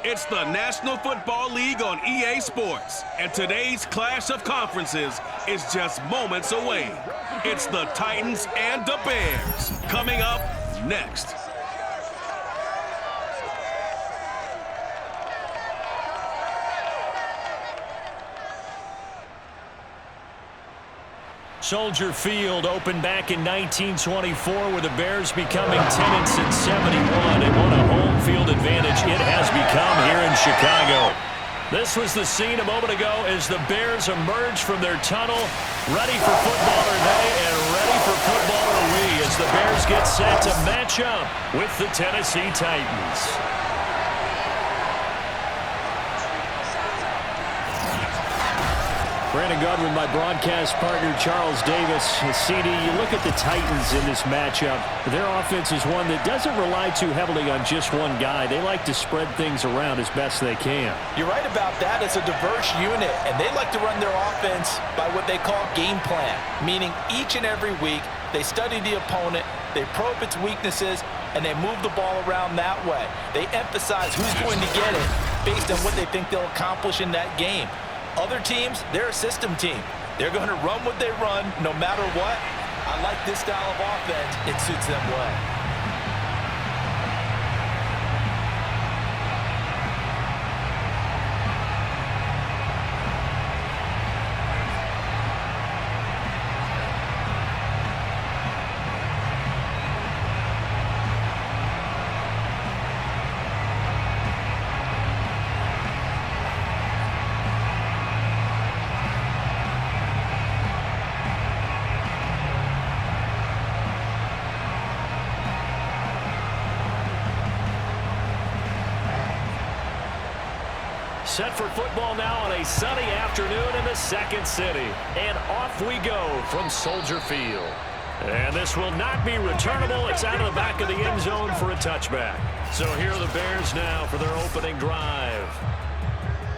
It's the National Football League on EA Sports, and today's clash of conferences is just moments away. It's the Titans and the Bears, coming up next. Soldier Field opened back in 1924 with the Bears becoming tenants in 71, and what a home field advantage it has become here in Chicago. This was the scene a moment ago as the Bears emerged from their tunnel, ready for football today and ready for football we as the Bears get set to match up with the Tennessee Titans. Brandon Godwin, my broadcast partner, Charles Davis. CD, you look at the Titans in this matchup. Their offense is one that doesn't rely too heavily on just one guy. They like to spread things around as best they can. You're right about that. It's a diverse unit, and they like to run their offense by what they call game plan, meaning each and every week they study the opponent, they probe its weaknesses, and they move the ball around that way. They emphasize who's going to get it based on what they think they'll accomplish in that game. Other teams, they're a system team. They're going to run what they run no matter what. I like this style of offense. It suits them well. Set for football now on a sunny afternoon in the second city. And off we go from Soldier Field. And this will not be returnable. It's out of the back of the end zone for a touchback. So here are the Bears now for their opening drive.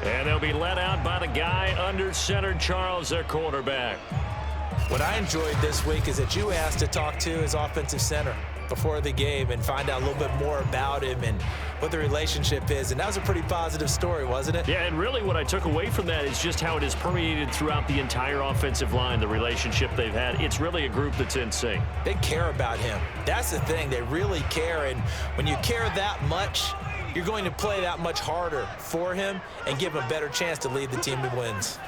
And they'll be led out by the guy under center, Charles, their quarterback. What I enjoyed this week is that you asked to talk to his offensive center before the game and find out a little bit more about him and what the relationship is. And that was a pretty positive story, wasn't it? Yeah, and really what I took away from that is just how it has permeated throughout the entire offensive line, the relationship they've had. It's really a group that's in sync. They care about him. That's the thing. They really care. And when you care that much, you're going to play that much harder for him and give him a better chance to lead the team to wins.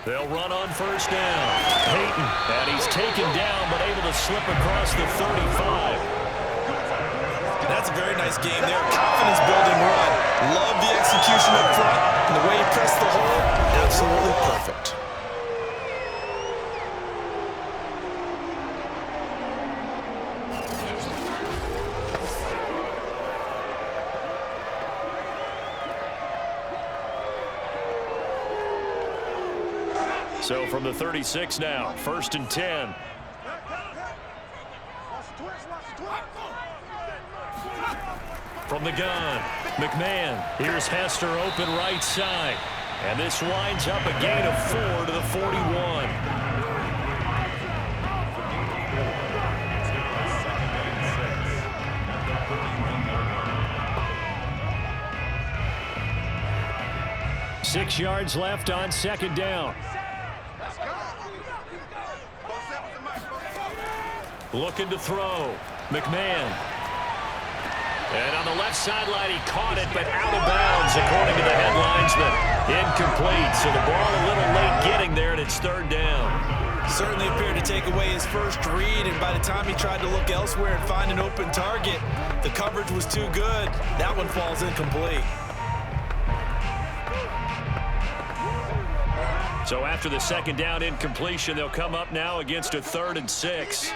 They'll run on first down. Peyton, and he's taken down, but able to slip across the 35. That's a very nice game there. Confidence-building run. Love the execution up front. And the way he pressed the hole, absolutely perfect. So from the 36 now, 1st and 10. From the gun, McMahon. Here's Hester open right side. And this winds up a gain of 4 to the 41. Six yards left on second down. Looking to throw. McMahon. And on the left sideline, he caught it, but out of bounds, according to the headlines, but incomplete. So the ball a little late getting there, and it's third down. Certainly appeared to take away his first read, and by the time he tried to look elsewhere and find an open target, the coverage was too good. That one falls incomplete. So after the second down incompletion, they'll come up now against a 3rd and 6.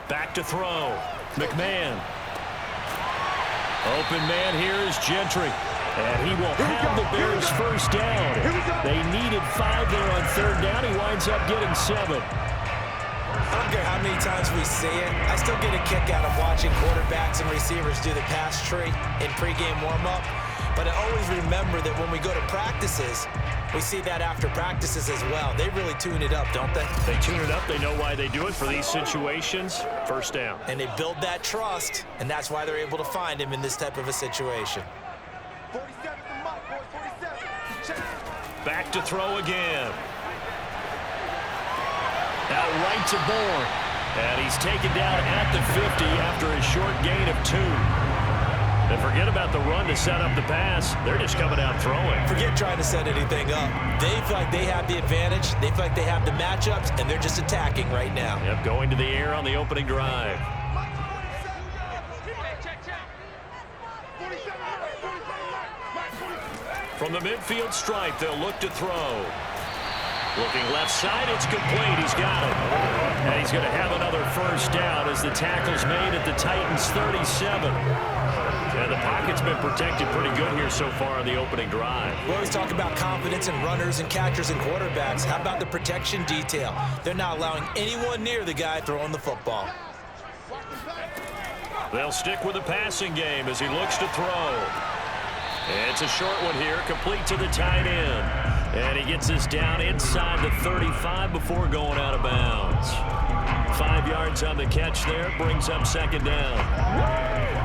Back to throw. McMahon. Open man here is Gentry. And he will have the Bears first down. They needed 5 there on third down. He winds up getting 7. I don't care how many times we see it. I still get a kick out of watching quarterbacks and receivers do the pass tree in pregame warm-up. But I always remember that when we go to practices, we see that after practices as well. They really tune it up, don't they? They tune it up. They know why they do it for these situations. First down. And they build that trust, and that's why they're able to find him in this type of a situation. 47 from Mike, boys, 47. Back to throw again. Now right to Bourne. And he's taken down at the 50 after a short gain of 2. And forget about the run to set up the pass. They're just coming out throwing. Forget trying to set anything up. They feel like they have the advantage. They feel like they have the matchups, and they're just attacking right now. Yep, going to the air on the opening drive. From the midfield stripe, they'll look to throw. Looking left side, it's complete. He's got it. And he's going to have another first down as the tackle's made at the Titans' 37. And the pocket's been protected pretty good here so far on the opening drive. We always talk about confidence in runners and catchers and quarterbacks. How about the protection detail? They're not allowing anyone near the guy throwing the football. They'll stick with the passing game as he looks to throw. It's a short one here, complete to the tight end. And he gets this down inside the 35 before going out of bounds. 5 yards on the catch there, brings up second down.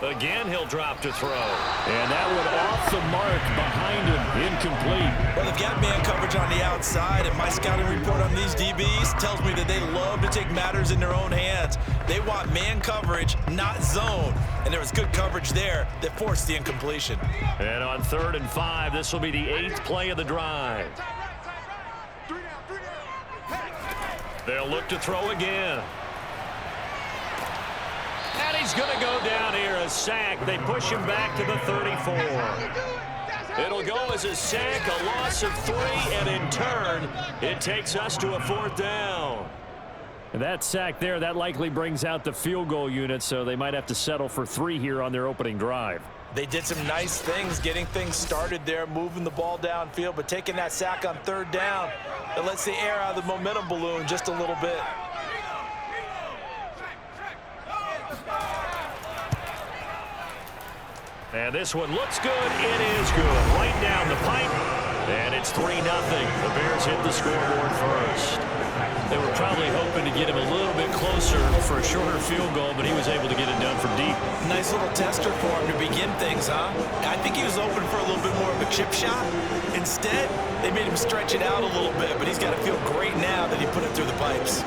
Again, he'll drop to throw. And that one off the mark behind him, incomplete. Well, they've got man coverage on the outside, and my scouting report on these DBs tells me that they love to take matters in their own hands. They want man coverage, not zone. And there was good coverage there that forced the incompletion. And on 3rd and 5, this will be the 8th play of the drive. They'll look to throw again. And he's going to go down here, a sack. They push him back to the 34. It'll go as a sack, a loss of 3, and in turn, it takes us to a 4th down. And that sack there, that likely brings out the field goal unit, so they might have to settle for 3 here on their opening drive. They did some nice things getting things started there, moving the ball downfield, but taking that sack on 3rd down, it lets the air out of the momentum balloon just a little bit. And this one looks good. It is good. Right down the pipe. And it's 3-0. The Bears hit the scoreboard first. They were probably hoping to get him a little bit closer for a shorter field goal, but he was able to get it done from deep. Nice little tester for him to begin things, huh? I think he was open for a little bit more of a chip shot. Instead, they made him stretch it out a little bit, but he's got to feel great now that he put it through the pipes.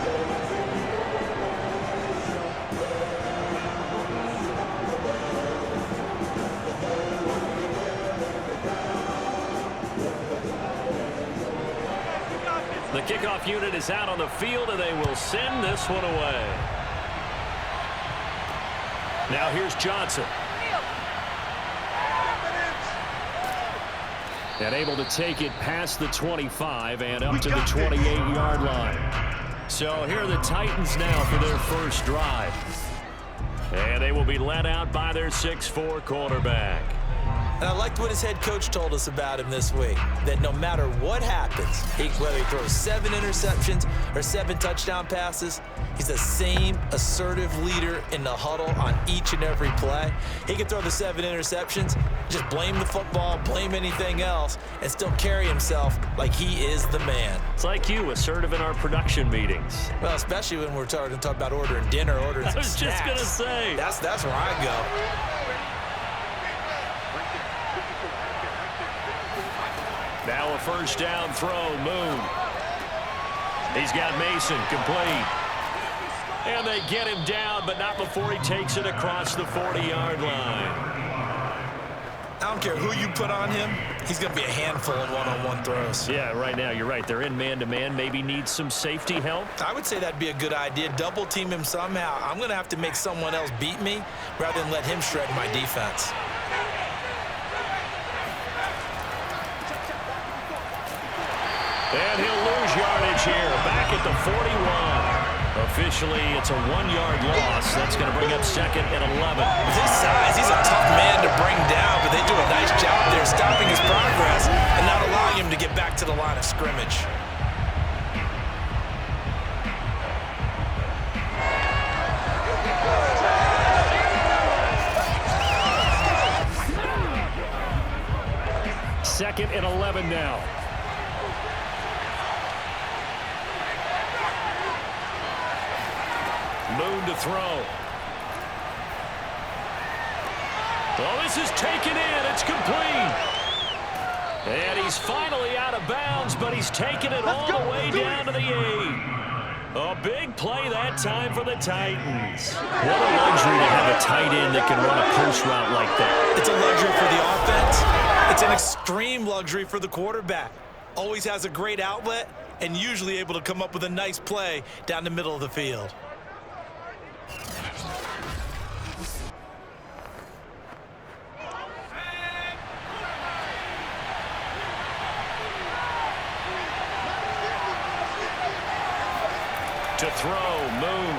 The kickoff unit is out on the field, and they will send this one away. Now here's Johnson. And able to take it past the 25 and up to the 28-yard line. So here are the Titans now for their first drive. And they will be led out by their 6'4" quarterback. And I liked what his head coach told us about him this week, that no matter what happens, whether he throws 7 interceptions or 7 touchdown passes, he's the same assertive leader in the huddle on each and every play. He can throw the 7 interceptions, just blame the football, blame anything else, and still carry himself like he is the man. It's like you, assertive in our production meetings. Well, especially when we're talking about ordering dinner, ordering some snacks. I was just going to say. That's where I go. Now a first down throw, Moon. He's got Mason complete. And they get him down, but not before he takes it across the 40-yard line. I don't care who you put on him, he's going to be a handful in one-on-one throws. Yeah, right now, you're right. They're in man-to-man, maybe needs some safety help. I would say that'd be a good idea. Double team him somehow. I'm going to have to make someone else beat me rather than let him shred my defense. And he'll lose yardage here, back at the 41. Officially, it's a 1-yard loss. That's going to bring up 2nd and 11. With his size, he's a tough man to bring down, but they do a nice job there stopping his progress and not allowing him to get back to the line of scrimmage. Second and 11 now. Moon to throw. Oh, this is taken in. It's complete. And he's finally out of bounds, but he's taken it all the way down to the 8. A big play that time for the Titans. What a luxury to have a tight end that can run a post route like that. It's a luxury for the offense. It's an extreme luxury for the quarterback. Always has a great outlet and usually able to come up with a nice play down the middle of the field. To throw, Moon.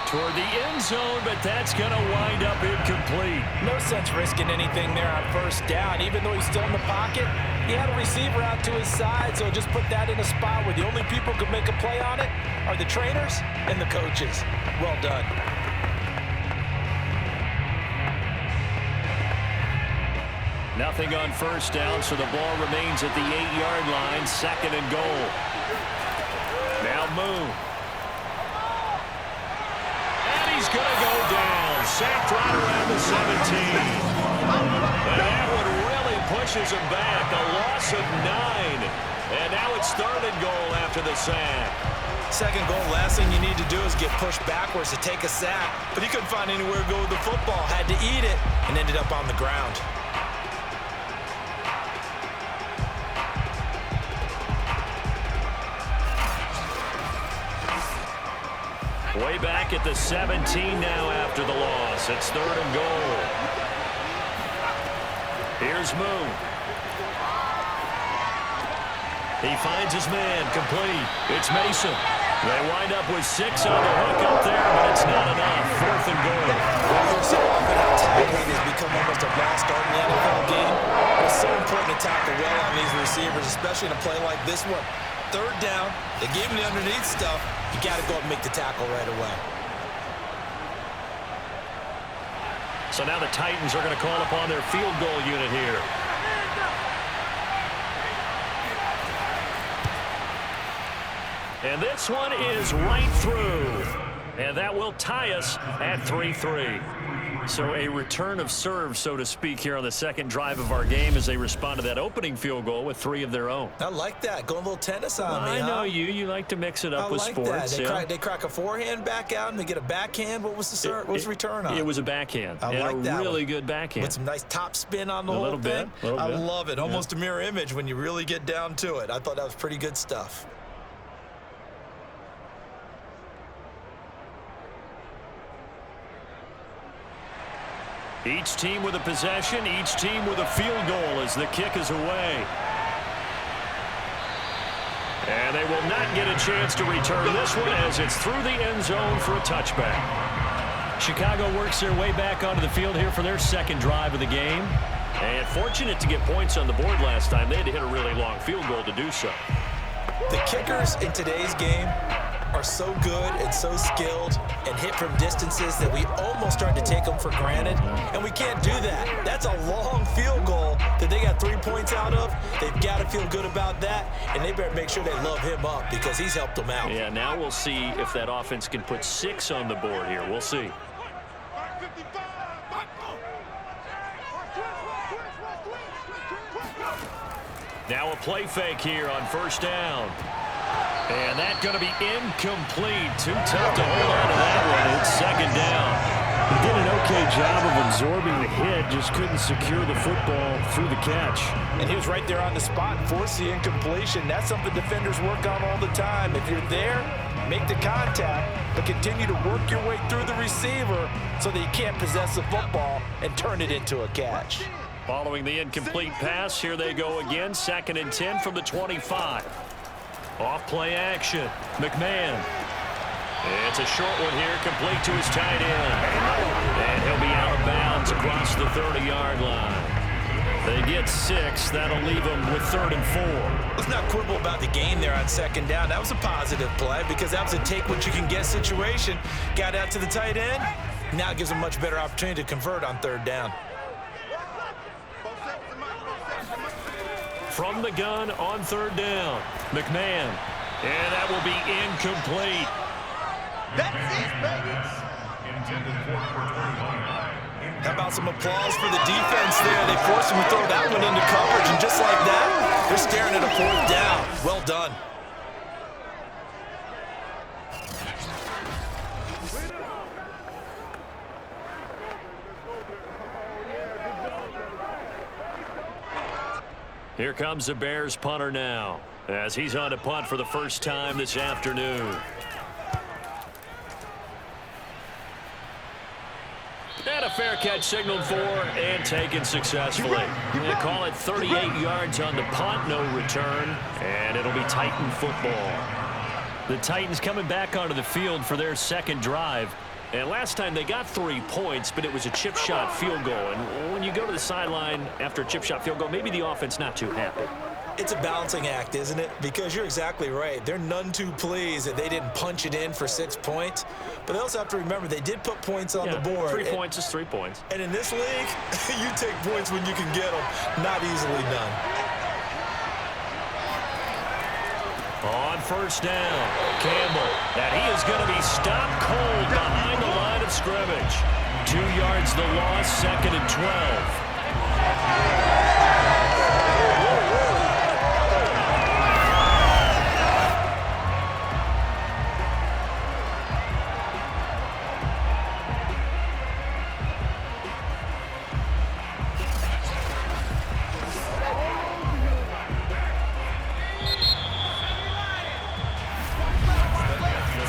Toward the end zone, but that's going to wind up incomplete. No sense risking anything there on first down. Even though he's still in the pocket, he had a receiver out to his side, so just put that in a spot where the only people who can make a play on it are the trainers and the coaches. Well done. Nothing on first down, so the ball remains at the 8-yard line, 2nd and goal. Now Moon. And he's going to go down. Sacked right around the 17. And that one really pushes him back. A loss of 9. And now it's 3rd and goal after the sack. Second goal, last thing you need to do is get pushed backwards to take a sack. But he couldn't find anywhere to go with the football. Had to eat it and ended up on the ground. Way back at the 17 now after the loss. It's 3rd and goal. Here's Moon. He finds his man, complete. It's Mason. They wind up with 6 on the hook up there, but it's not enough. 4th and goal. Well, so often how tackling has become almost a lost art in the NFL game. It's so important to tackle well on these receivers, especially in a play like this one. 3rd down, they gave him the underneath stuff. You got to go up and make the tackle right away. So now the Titans are going to call upon their field goal unit here. And this one is right through. And that will tie us at 3-3. So a return of serve, so to speak, here on the second drive of our game as they respond to that opening field goal with 3 of their own. I like that. Going a little tennis on me, I know you like to mix it up with sports. They crack a forehand back out and they get a backhand. What was the return on? It was a backhand. I like that. Really good backhand. With some nice top spin on the whole thing. I love it. Almost a mirror image when you really get down to it. I thought that was pretty good stuff. Each team with a possession, each team with a field goal as the kick is away. And they will not get a chance to return this one as it's through the end zone for a touchback. Chicago works their way back onto the field here for their second drive of the game. And fortunate to get points on the board last time. They had to hit a really long field goal to do so. The kickers in today's game are so good and so skilled and hit from distances that we almost start to take them for granted, and we can't do that. That's a long field goal that they got 3 points out of. They've got to feel good about that, and they better make sure they love him up because he's helped them out. Yeah, now we'll see if that offense can put 6 on the board here. We'll see. Now a play fake here on first down. And that's going to be incomplete. Too tough to hold on to that one. It's second down. He did an okay job of absorbing the hit, just couldn't secure the football through the catch. And he was right there on the spot and forced the incompletion. That's something defenders work on all the time. If you're there, make the contact, but continue to work your way through the receiver so that you can't possess the football and turn it into a catch. Following the incomplete pass, here they go again. 2nd and 10 from the 25. Off play action. McMahon. It's a short one here, complete to his tight end. And he'll be out of bounds across the 30-yard line. They get 6. That'll leave them with 3rd and 4. Let's not quibble about the gain there on 2nd down. That was a positive play because that was a take-what-you-can-get situation. Got out to the tight end. Now it gives them a much better opportunity to convert on 3rd down. From the gun on 3rd down. McMahon. And that will be incomplete. That's it, baby. How about some applause for the defense there? They forced him to throw that one into coverage, and just like that, they're staring at a 4th down. Well done. Here comes the Bears punter now, as he's on to punt for the first time this afternoon. And a fair catch signaled for and taken successfully. They call it 38 yards on the punt, no return, and it'll be Titan football. The Titans coming back onto the field for their 2nd drive. And last time they got 3 points, but it was a chip shot field goal. And when you go to the sideline after a chip shot field goal, maybe the offense not too happy. It's a balancing act, isn't it? Because you're exactly right. They're none too pleased that they didn't punch it in for 6 points. But they also have to remember they did put points on the board. 3 points is 3 points. And in this league, you take points when you can get them. Not easily done. On 1st down, Campbell. And he is going to be stopped cold behind the line of scrimmage. 2 yards the loss, 2nd and 12.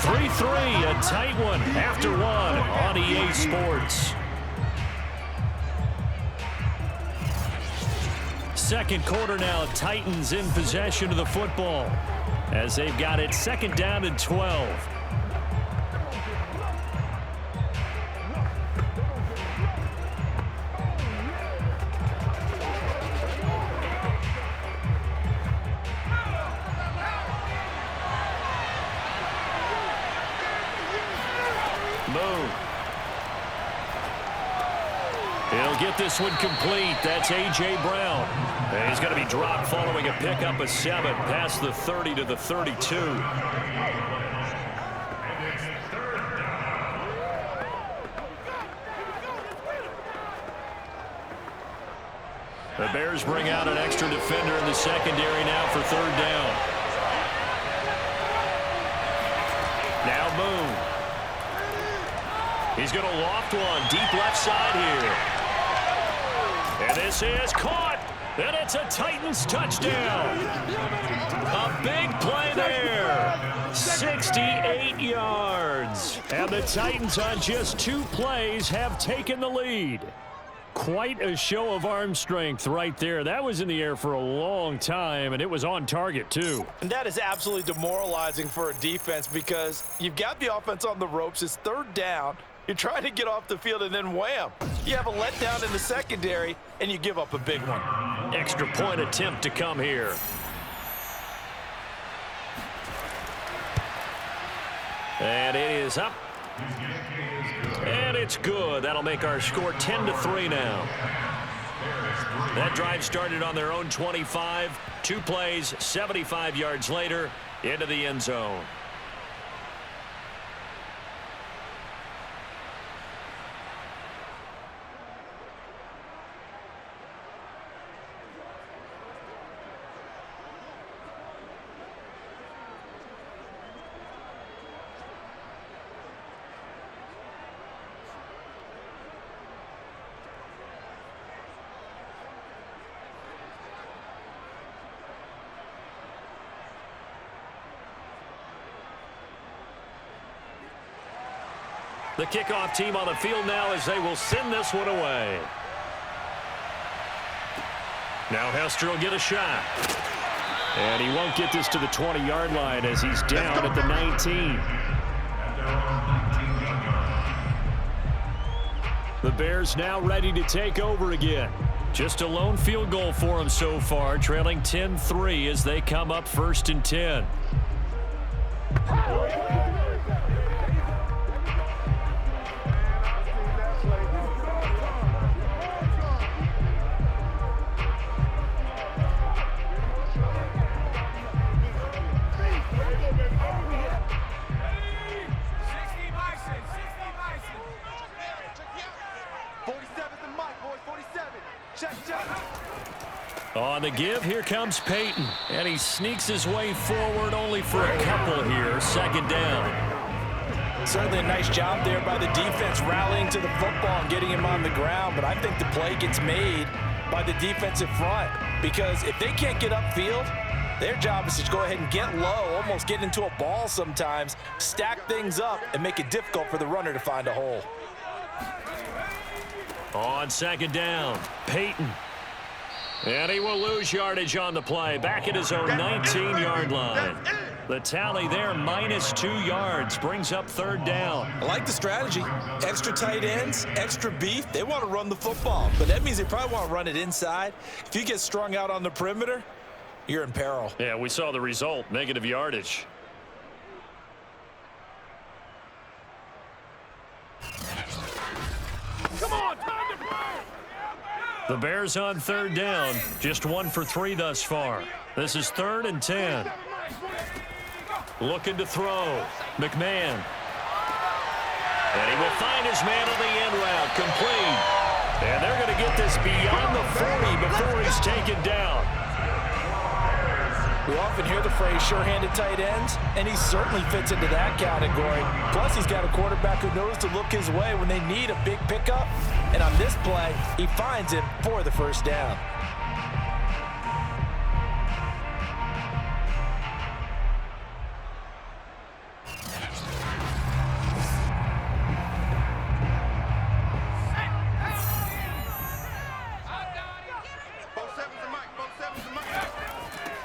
3-3, a tight one after 1 on EA Sports. 2nd quarter now, Titans in possession of the football as they've got it 2nd down and 12. He'll get this one complete. That's A.J. Brown. And he's going to be dropped following a pickup of 7 past the 30 to the 32. The Bears bring out an extra defender in the secondary now for 3rd down. Now Moon. He's going to loft one deep left side here. And this is caught. And it's a Titans touchdown. A big play there. 68 yards. And the Titans on just 2 plays have taken the lead. Quite a show of arm strength right there. That was in the air for a long time, and it was on target, too. And that is absolutely demoralizing for a defense because you've got the offense on the ropes. It's 3rd down. You're trying to get off the field, and then wham. You have a letdown in the secondary, and you give up a big one. Extra point attempt to come here. And it is up. And it's good. That'll make our score 10-3 now. That drive started on their own 25. 2 plays, 75 yards later, into the end zone. The kickoff team on the field now as they will send this one away. Now Hester will get a shot. And he won't get this to the 20-yard line as he's down at the 19. The Bears now ready to take over again. Just a lone field goal for them so far, trailing 10-3 as they come up 1st and 10. On the give, here comes Peyton. And he sneaks his way forward only for a couple here. 2nd down. Certainly a nice job there by the defense rallying to the football and getting him on the ground. But I think the play gets made by the defensive front. Because if they can't get upfield, their job is to go ahead and get low, almost get into a ball sometimes, stack things up, and make it difficult for the runner to find a hole. On 2nd down, Peyton. And he will lose yardage on the play, back at his own 19-yard line. The tally there, -2 yards, brings up 3rd down. I like the strategy. Extra tight ends, extra beef. They want to run the football, but that means they probably want to run it inside. If you get strung out on the perimeter, you're in peril. Yeah, we saw the result, negative yardage. Come on, time to play! The Bears on 3rd down, just 1 for 3 thus far. This is 3rd and 10. Looking to throw, McMahon. And he will find his man on the end route, complete. And they're going to get this beyond the 40 before he's taken down. We often hear the phrase sure-handed tight ends, and he certainly fits into that category. Plus, he's got a quarterback who knows to look his way when they need a big pickup. And on this play, he finds him for the 1st down.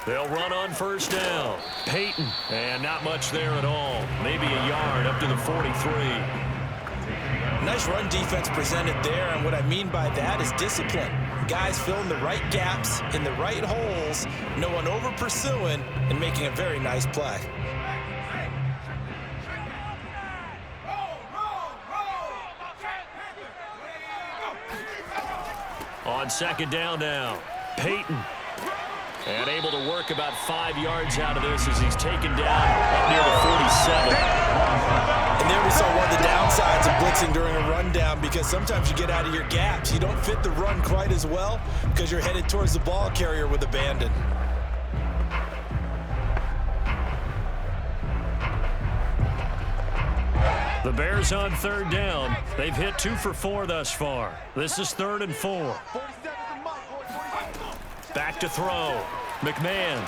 They'll run on 1st down. Peyton, and not much there at all. Maybe a yard up to the 43. Nice run defense presented there, and what I mean by that is discipline. Guys filling the right gaps in the right holes, no one over pursuing, and making a very nice play. On 2nd down now, Peyton. And able to work about 5 yards out of this as he's taken down up near the 47. And there we saw one of the downsides of blitzing during a rundown, because sometimes you get out of your gaps. You don't fit the run quite as well because you're headed towards the ball carrier with abandon. The Bears on 3rd down. They've hit 2 for 4 thus far. This is 3rd and 4. Back to throw. McMahon.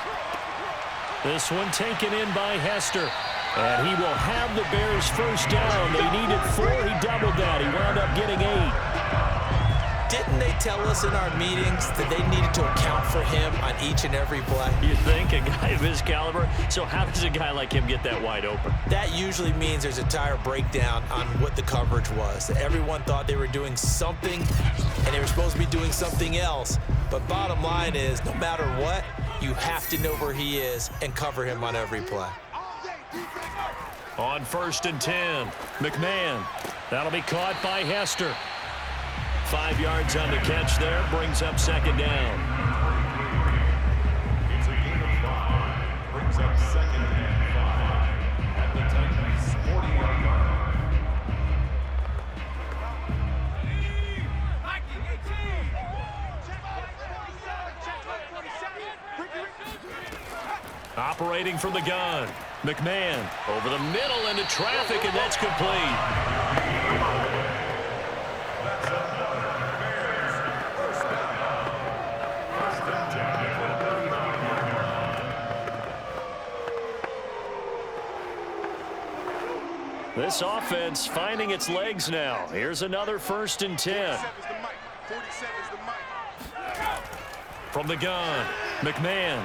This one taken in by Hester. And he will have the Bears 1st down. They needed 4. He doubled that. He wound up getting 8. Didn't they tell us in our meetings that they needed to account for him on each and every play? You think, a guy of his caliber? So how does a guy like him get that wide open? That usually means there's a tire breakdown on what the coverage was. Everyone thought they were doing something, and they were supposed to be doing something else. But bottom line is, no matter what, you have to know where he is and cover him on every play. On 1st and 10, McMahon. That'll be caught by Hester. 5 yards on the catch there, brings up 2nd down. It's a gain of 5, brings up 2nd and 5 at the Titans' 40-yard line. Operating from the gun, McMahon over the middle into traffic, and that's complete. This offense finding its legs now. Here's another 1st and 10. From the gun, McMahon.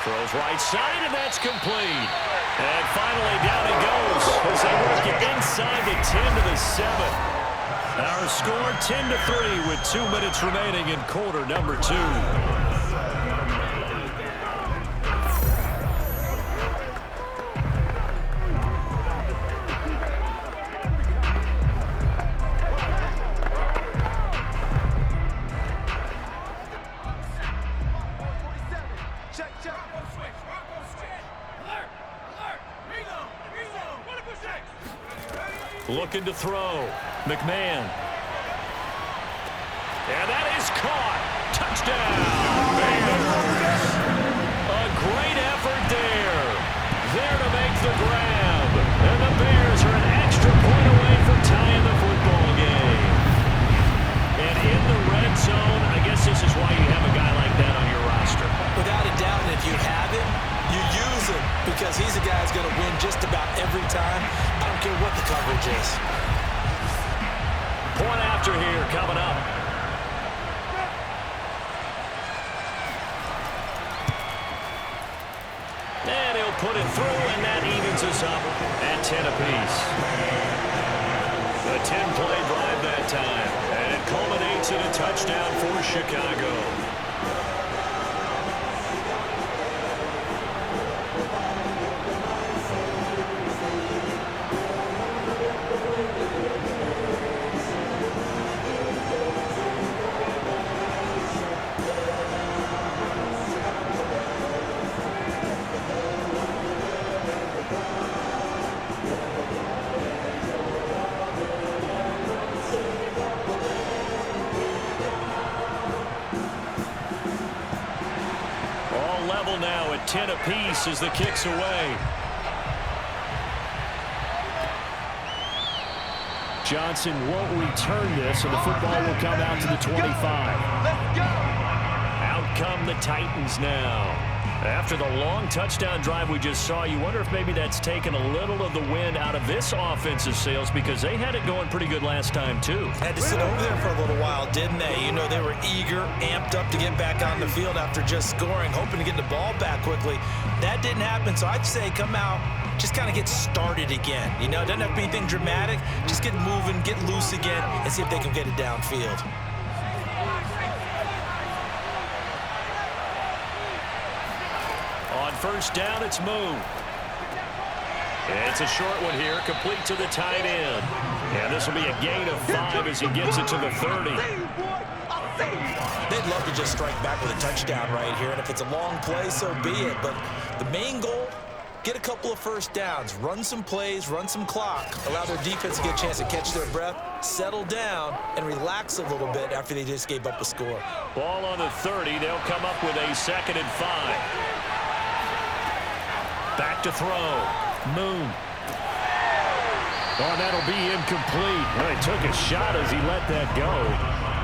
Throws right side, and that's complete. And finally down he goes as they work it inside the 10 to the 7. Our score 10-3 with 2 minutes remaining in quarter number 2. Looking to throw. McMahon. And that is caught. Touchdown, Bears. A great effort there. There to make the grab. And the Bears are an extra point away from tying the football game. And in the red zone, I guess this is why you have a guy like that on your roster. Without a doubt, and if you have him, you use him because he's a guy who's going to win just about every time. I don't care what the coverage is. Point after here coming up. And he'll put it through, and that evens us up at 10 apiece. A 10-play drive that time, and it culminates in a touchdown for Chicago. Now at 10 apiece as the kick's away. Johnson won't return this, and the football will come out to the 25. Let's go! Out come the Titans now. After the long touchdown drive we just saw, you wonder if maybe that's taken a little of the wind out of this offensive sails because they had it going pretty good last time, too. Had to sit over there for a little while, didn't they? You know, they were eager, amped up to get back on the field after just scoring, hoping to get the ball back quickly. That didn't happen, so I'd say come out, just kind of get started again. You know, it doesn't have to be anything dramatic. Just get moving, get loose again, and see if they can get it downfield. On first down, it's Moon. It's a short one here, complete to the tight end. And this will be a gain of 5 as he gets it to the 30. They'd love to just strike back with a touchdown right here, and if it's a long play, so be it. But the main goal, get a couple of first downs, run some plays, run some clock, allow their defense to get a chance to catch their breath, settle down, and relax a little bit after they just gave up a score. Ball on the 30. They'll come up with a 2nd and 5. Back to throw. Moon. Oh, that'll be incomplete. Well, he took a shot as he let that go.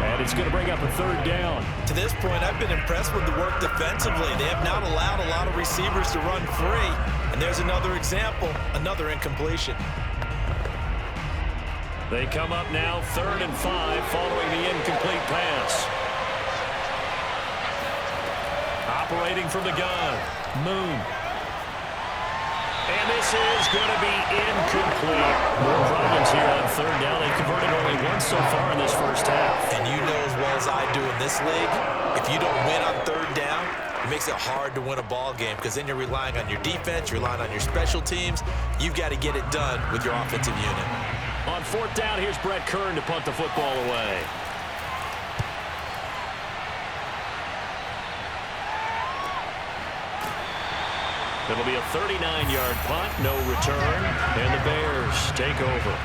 And it's going to bring up a 3rd down. To this point, I've been impressed with the work defensively. They have not allowed a lot of receivers to run free. And there's another example, another incompletion. They come up now 3rd and 5 following the incomplete pass. Operating from the gun. Moon. And this is going to be incomplete. More problems here on 3rd down. They converted only once so far in this first half. And you know as well as I do in this league, if you don't win on 3rd down, it makes it hard to win a ball game because then you're relying on your defense, you're relying on your special teams. You've got to get it done with your offensive unit. On 4th down, here's Brett Kern to punt the football away. It'll be a 39-yard punt, no return, and the Bears take over.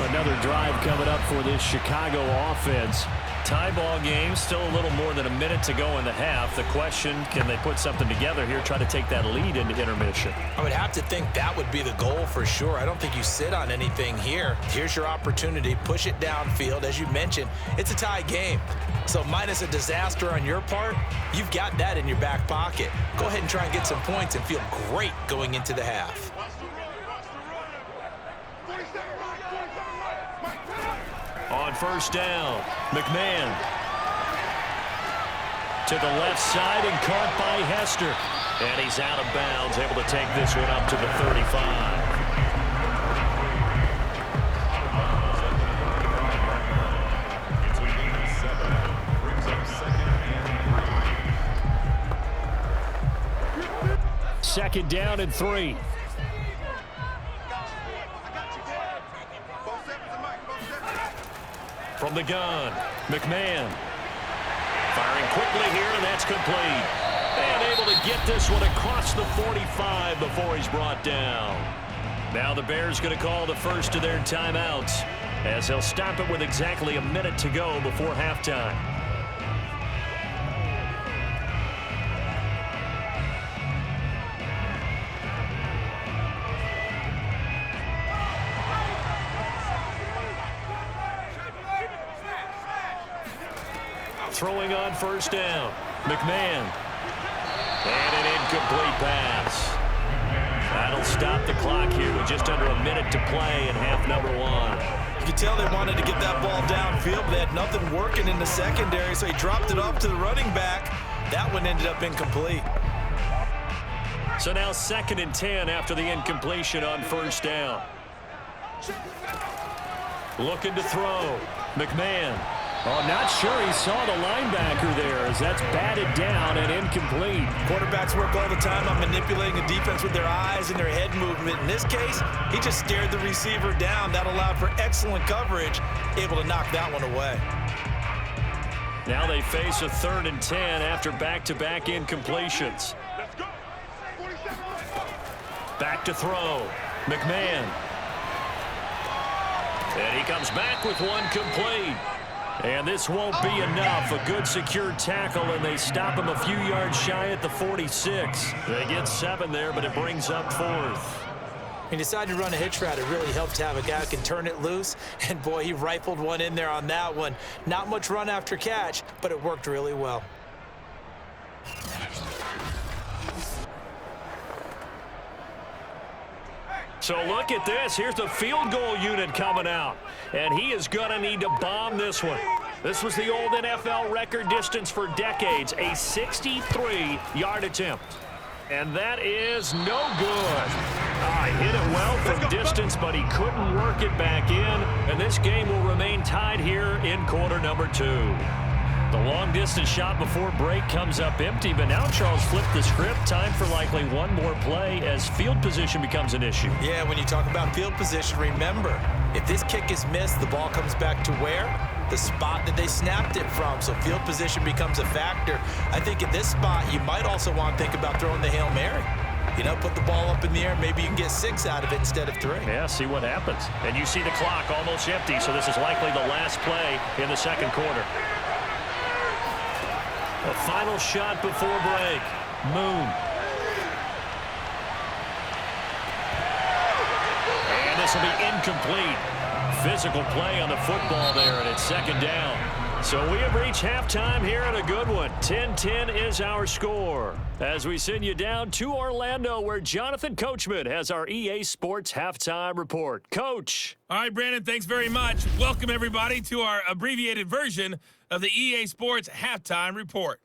Another drive coming up for this Chicago offense. Tie ball game, still a little more than a minute to go in the half. The question, can they put something together here, try to take that lead into intermission? I would have to think that would be the goal for sure. I don't think you sit on anything here. Here's your opportunity. Push it downfield. As you mentioned, it's a tie game. So minus a disaster on your part, you've got that in your back pocket. Go ahead and try and get some points and feel great going into the half. On first down, McMahon. To the left side and caught by Hester. And he's out of bounds, able to take this one up to the 35. Second down and 3. From the gun, McMahon. Firing quickly here, and that's complete. And able to get this one across the 45 before he's brought down. Now the Bears going to call the first of their timeouts, as they'll stop it with exactly a minute to go before halftime. Throwing on first down. McMahon. And an incomplete pass. That'll stop the clock here with just under a minute to play in half number 1. You could tell they wanted to get that ball downfield, but they had nothing working in the secondary, so he dropped it off to the running back. That one ended up incomplete. So now 2nd and 10 after the incompletion on first down. Looking to throw. McMahon. Oh, not sure he saw the linebacker there as that's batted down and incomplete. Quarterbacks work all the time on manipulating the defense with their eyes and their head movement. In this case, he just stared the receiver down. That allowed for excellent coverage, able to knock that one away. Now they face a 3rd and 10 after back-to-back incompletions. Back to throw. McMahon. And he comes back with one complete. And this won't be enough. A good secure tackle, and they stop him a few yards shy at the 46. They get 7 there, but it brings up 4th. He decided to run a hitch route. It really helped to have a guy who can turn it loose. And, boy, he rifled one in there on that one. Not much run after catch, but it worked really well. So look at this. Here's the field goal unit coming out. And he is going to need to bomb this one. This was the old NFL record distance for decades, a 63-yard attempt. And that is no good. Hit it well from distance, but he couldn't work it back in. And this game will remain tied here in quarter number 2. The long-distance shot before break comes up empty, but now Charles flipped the script. Time for likely one more play as field position becomes an issue. Yeah, when you talk about field position, remember, if this kick is missed, the ball comes back to where? The spot that they snapped it from. So field position becomes a factor. I think in this spot, you might also want to think about throwing the Hail Mary. You know, put the ball up in the air. Maybe you can get 6 out of it instead of 3. Yeah, see what happens. And you see the clock almost empty, so this is likely the last play in the second quarter. A final shot before break. Moon. And this will be incomplete. Physical play on the football there, and it's 2nd down. So we have reached halftime here at a good one. 10-10 is our score. As we send you down to Orlando, where Jonathan Coachman has our EA Sports Halftime Report. Coach. All right, Brandon, thanks very much. Welcome, everybody, to our abbreviated version of the EA Sports Halftime Report.